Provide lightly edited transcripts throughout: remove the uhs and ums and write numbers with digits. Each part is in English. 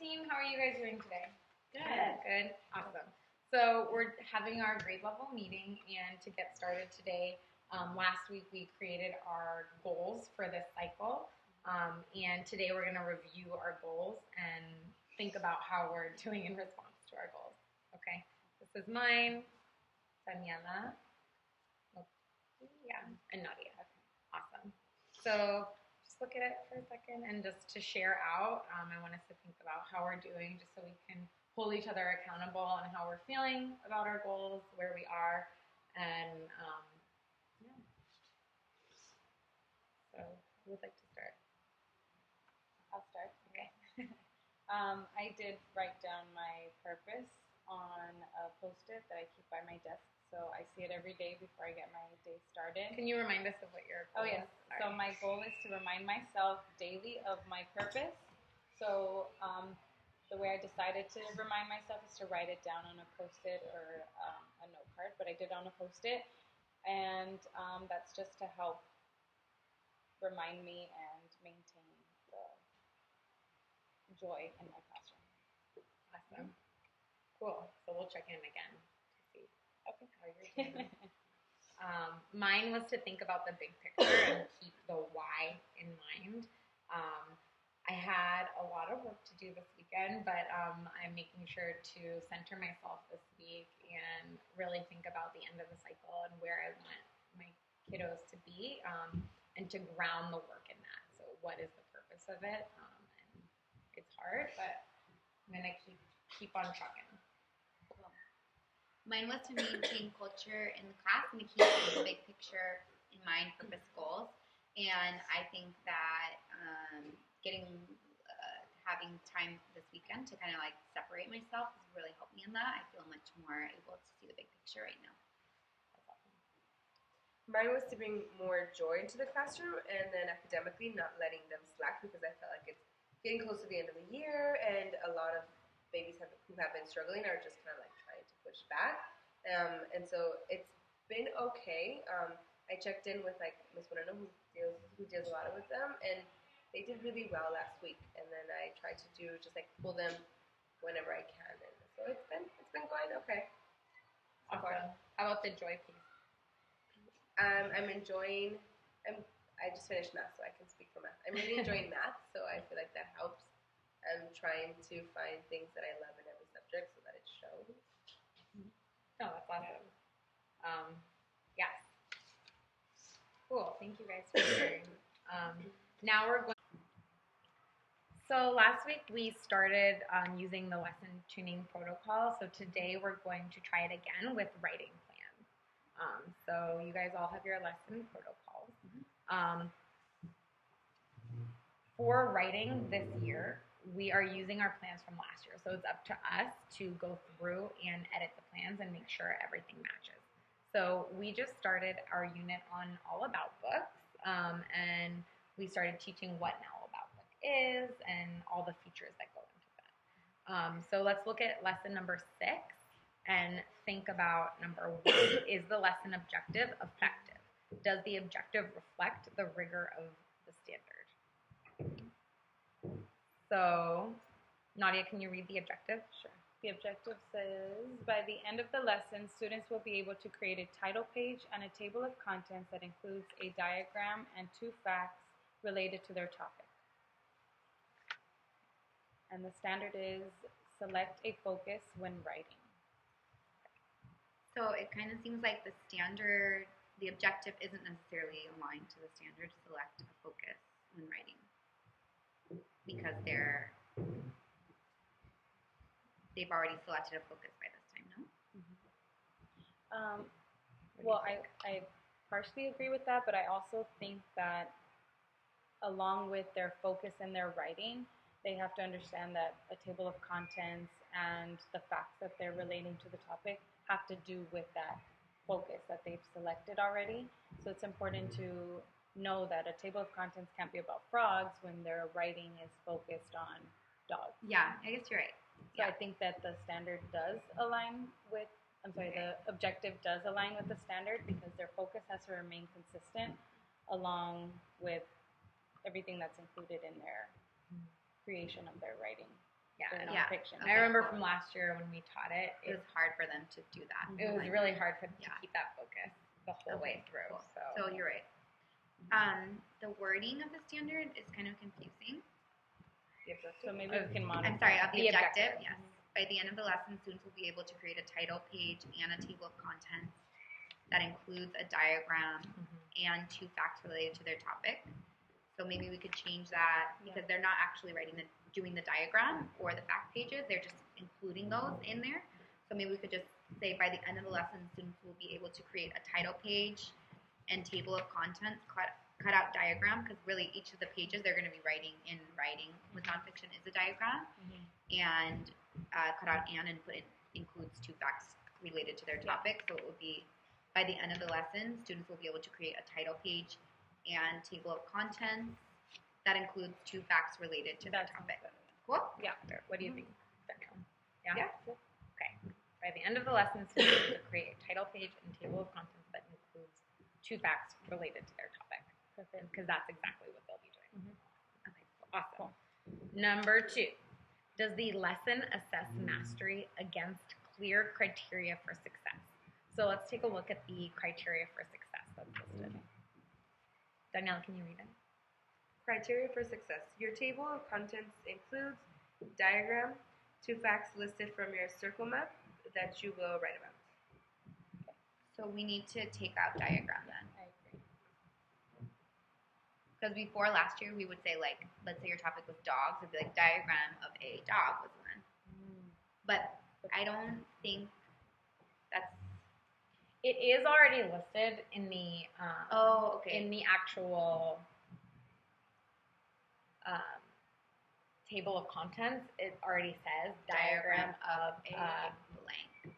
team. How are you guys doing today? Good. Good. Awesome. So we're having our grade level meeting, and to get started today, last week we created our goals for this cycle, and today we're going to review our goals and think about how we're doing in response to our goals. Okay. This is mine, Daniela, yeah, and Nadia. Okay. Awesome. So just look at it for a second, and just to share out, I want us to think about how we're doing, just so we can hold each other accountable on how we're feeling about our goals, where we are, and yeah. So who would like to start? I'll start. Okay. I did write down my purpose on a post-it that I keep by my desk, so I see it every day before I get my day started. Can you remind us of what your goal yes. is? So my goal is to remind myself daily of my purpose. So the way I decided to remind myself is to write it down on a post-it or a note card, but I did on a post-it, and that's just to help remind me and maintain the joy in my classroom. Awesome. Cool. So we'll check in again to see how you're doing. Mine was to think about the big picture and keep the why in mind. I had a lot of work to do this weekend, but I'm making sure to center myself this week and really think about the end of the cycle and where I want my kiddos to be, and to ground the work in that. So what is the purpose of it? And it's hard, but I'm going to keep on trucking. Mine was to maintain culture in the class and to keep the big picture in mind, purpose, goals. And I think that having time this weekend to kind of like separate myself has really helped me in that. I feel much more able to see the big picture right now. That's awesome. Mine was to bring more joy into the classroom, and then academically not letting them slack, because I felt like it's getting close to the end of the year, and a lot of babies who have been struggling are just kind of like trying to push back. And so it's been okay. I checked in with like Miss Moreno, who deals a lot with them, and they did really well last week. And then I tried to do just like pull them whenever I can, and so it's been going okay. Awesome. How about the joy piece? I'm enjoying. I just finished math, so I can speak for math. I'm really enjoying math, so I feel like that helps. I'm trying to find things that I love in every subject so that it shows. Oh, that's awesome. Yes. Cool. Thank you guys for sharing. Now we're going. So last week we started using the lesson tuning protocol. So today we're going to try it again with writing plans. So you guys all have your lesson protocols. For writing this year, we are using our plans from last year. So it's up to us to go through and edit the plans and make sure everything matches. So we just started our unit on All About Books, and we started teaching what an All About Book is and all the features that go into that. So let's look at lesson number 6 and think about number 1. Is the lesson objective effective? Does the objective reflect the rigor of the standard? So, Nadia, can you read the objective? Sure. The objective says, by the end of the lesson, students will be able to create a title page and a table of contents that includes a diagram and 2 facts related to their topic. And the standard is, select a focus when writing. So it kind of seems like the objective isn't necessarily aligned to the standard to select a focus when writing, because they've already selected a focus by this time, no? Well, I partially agree with that, but I also think that along with their focus in their writing, they have to understand that a table of contents and the facts that they're relating to the topic have to do with that focus that they've selected already. So it's important to know that a table of contents can't be about frogs when their writing is focused on dogs. Yeah, I guess you're right. So I think that the standard does align with, the objective does align with the standard, because their focus has to remain consistent along with everything that's included in their creation of their writing. Yeah. for Yeah. nonfiction. I remember from last year when we taught it, It was hard for them to do that. it was really hard for them to Yeah. keep that focus the whole way through. Cool. So, So you're right. The wording of the standard is kind of confusing. So maybe we can modify. I'm sorry, of the The objective, objective. yes. By the end of the lesson, students will be able to create a title page and a table of contents that includes a diagram and 2 facts related to their topic. So maybe we could change that because they're not actually doing the diagram or the fact pages. They're just including those in there. So maybe we could just say by the end of the lesson, students will be able to create a title page and table of contents, cut out diagram, because really each of the pages they're going to be writing with nonfiction is a diagram, and cut out and put includes 2 facts related to their topic. So it would be by the end of the lesson, students will be able to create a title page and table of contents that includes 2 facts related to their topic. Cool? Yeah. what do you think, Danielle? Yeah. Okay. By the end of the lesson, students will create a title page and table of contents that includes 2 facts related to their topic. Perfect. Because that's exactly what they'll be doing. Okay. Awesome. Number 2, does the lesson assess mastery against clear criteria for success? So let's take a look at the criteria for success that's listed. Danielle, can you read it? Criteria for success. Your table of contents includes diagram, 2 facts listed from your circle map that you will write about. So we need to take out diagram then. I agree. Because before last year, we would say, like, let's say your topic was dogs, it'd be like diagram of a dog was one. But I don't think that's. It is already listed in the in the actual table of contents. It already says diagram of a blank.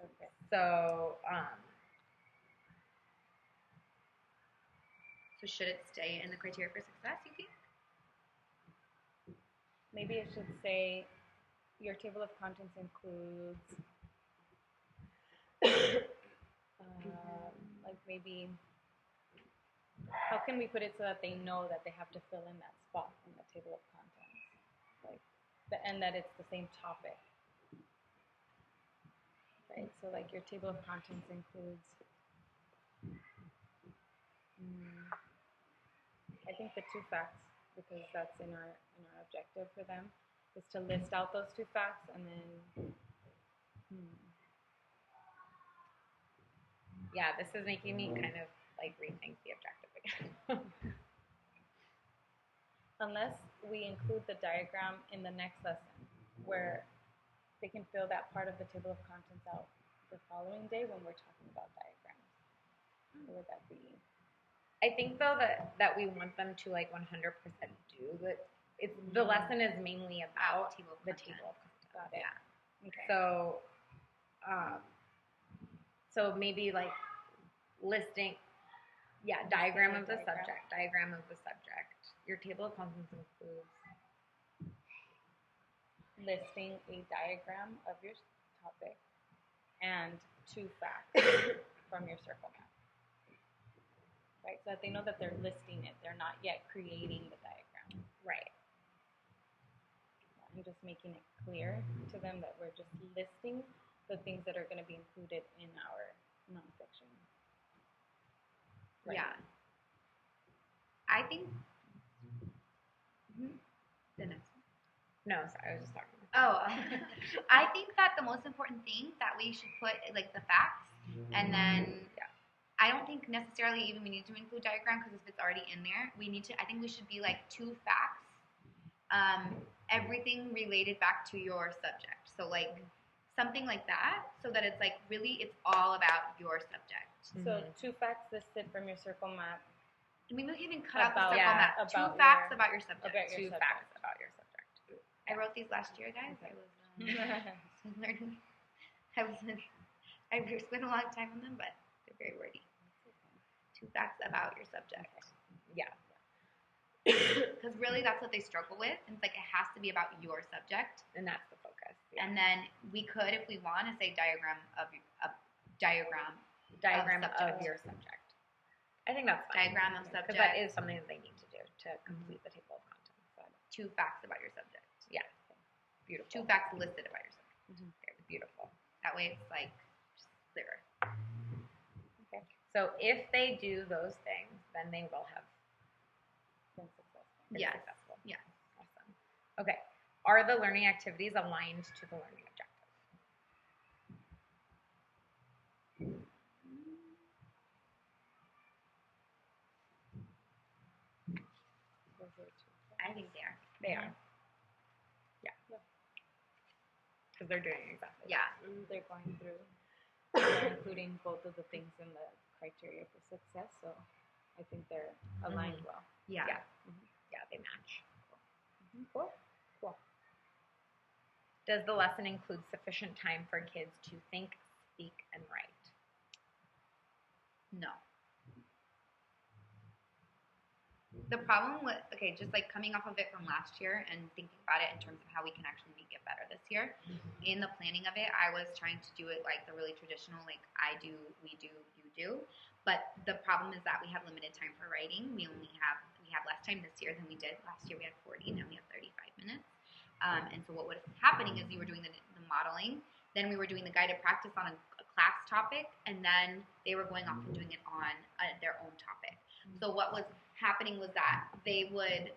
Okay. So So should it stay in the criteria for success, you think? Maybe it should say your table of contents includes like maybe how can we put it so that they know that they have to fill in that spot in the table of contents, like and that it's the same topic, right? So like your table of contents includes I think the 2 facts, because that's in our objective for them, is to list out those 2 facts and then yeah, this is making me kind of like rethink the objective again. unless we include the diagram in the next lesson where they can fill that part of the table of contents out the following day when we're talking about diagrams. Would that be? I think though that we want them to like 100% do that. It's the lesson is mainly about Table of the content. table of contents. Got it. Yeah. Okay. So, so maybe like listing, diagram of the Diagram. subject, diagram of the subject. Your table of contents includes Listing a diagram of your topic and 2 facts from your circle map. Right, so that they know that they're listing it. They're not yet creating the diagram. right. I'm just making it clear to them that we're just listing the things that are going to be included in our nonfiction. Right. Yeah. I think. The next one. No, sorry, I was just talking. Oh, I think that the most important thing that we should put like the facts, and then I don't think necessarily even we need to include diagram because if it's already in there, we need to. I think we should be like 2 facts, everything related back to your subject. So like something like that, so that it's like really it's all about your subject. So 2 facts listed from your circle map. I mean, we can even cut out the About- circle map. 2 about facts your- about your subject. about your 2 subject. facts about your subject. I wrote these last year, guys. I was learning. I spent a long time on them, but they're very wordy. 2 facts about your subject. Yeah. Because really, that's what they struggle with. And it's like it has to be about your subject. And that's the focus. Yeah. And then we could, if we want to say diagram of diagram of subject. your subject. I think that's fine. Diagram of Because subject. that is something that they need to do to complete the table of contents. So. 2 facts about your subject. Yeah. Beautiful. 2 facts listed about yourself. Mhm. Beautiful. That way it's like just clearer. Okay. So if they do those things, then they will have Been successful. been Yes. successful. Yes. Awesome. Okay. Are the learning activities aligned to the learning objective? Those are the two. I think they are. They are. Yeah. Because they're doing exactly Yeah. They're going through, they're including both of the things in the criteria for success, so I think they're aligned well. Yeah. Yeah. Yeah, they match. Cool. Cool. Does the lesson include sufficient time for kids to think, speak, and write? No. The problem with, okay, just like coming off of it from last year and thinking about it in terms of how we can actually make it better this year, in the planning of it, I was trying to do it like the really traditional, like I do, we do, you do. But the problem is that we have limited time for writing. We have less time this year than we did last year. We had 40, now we have 35 minutes. And so what was happening is you were doing the modeling, then we were doing the guided practice on a class topic, and then they were going off and doing it on their own topic. So what was happening was that they would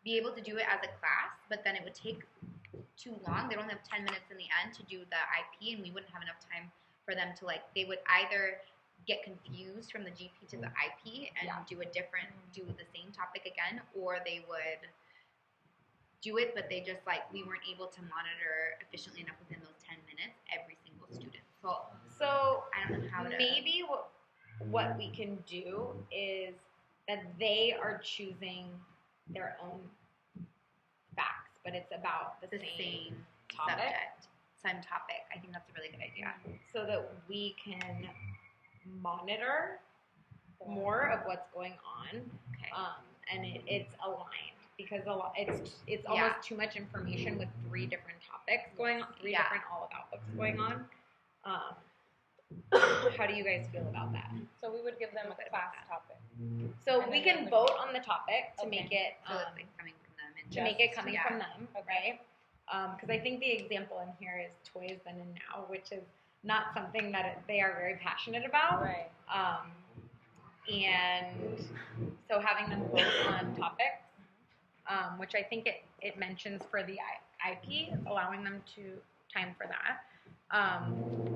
be able to do it as a class, but then it would take too long. They'd only have 10 minutes in the end to do the IP, and we wouldn't have enough time for them to, like, they would either get confused from the GP to the IP and do the same topic again, or they would do it, but they just, like, we weren't able to monitor efficiently enough within those 10 minutes every single student. So I don't know how to. maybe what we can do is that they are choosing their own facts, but it's about the same topic. Subject, same topic. I think that's a really good idea. So that we can monitor more of what's going on, Okay. and it's aligned because it's almost too much information with 3 different topics going on, 3 different all about books going on. How do you guys feel about that? So we would give them a class topic. So And we then can they vote would- on the topic to make it So it's like coming from them and to make it coming yeah. from them, right? Because I think the example in here is toys then and now, which is not something that they are very passionate about. Right. And so having them vote on topics, which I think it mentions for the IP, allowing them to time for that,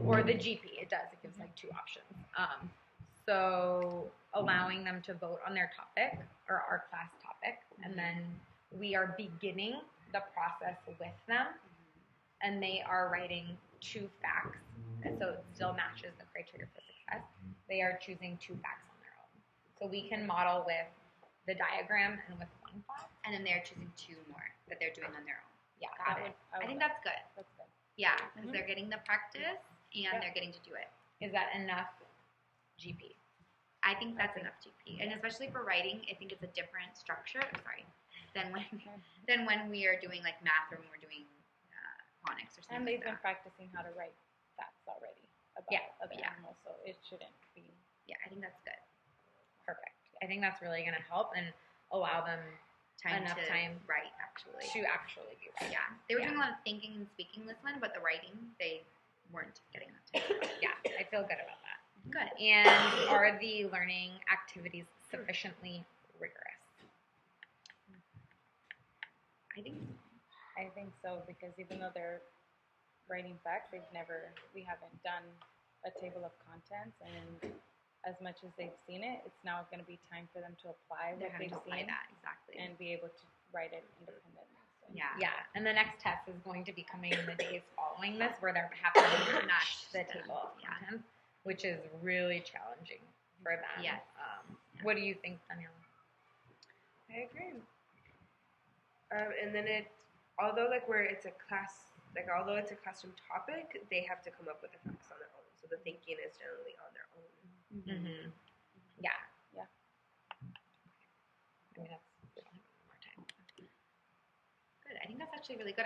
or the GP, it does. It gives like 2 options. So allowing them to vote on their topic or our class topic, and then we are beginning the process with them, and they are writing 2 facts, and so it still matches the criteria for success. They are choosing 2 facts on their own. So we can model with the diagram and with 1 fact. And then they're choosing 2 more that they're doing on their own. Yeah, Got it. I think that's good. That's good. Yeah, because they're getting the practice and they're getting to do it. Is that enough GP? I think that's enough GP, and especially for writing, I think it's a different structure. Than when we are doing like math or when we're doing phonics or something. And they've like been that. practicing how to write facts already about other animals, so it shouldn't be. Yeah, I think that's good. Perfect. I think that's really going to help and allow them enough time write actually. to actually be right. Yeah, they were doing a lot of thinking and speaking this one, but the writing they weren't getting that time. Yeah, I feel good about that. Good. And are the learning activities sufficiently rigorous? I think so, because even though they're writing facts, we haven't done a table of contents, and as much as they've seen it, it's now going to be time for them to apply They're what having they've to apply seen that exactly. and be able to write it independently. So. Yeah. And the next test is going to be coming in the days following this, where they're having to match the table of contents, which is really challenging for them. Yes. What do you think, Daniela? I agree. And then although it's a classroom topic, they have to come up with the facts on their own. So the thinking is generally on their own. Mm-hmm. Yeah. Yeah. I mean, we don't have any more time. Good. I think that's actually really good.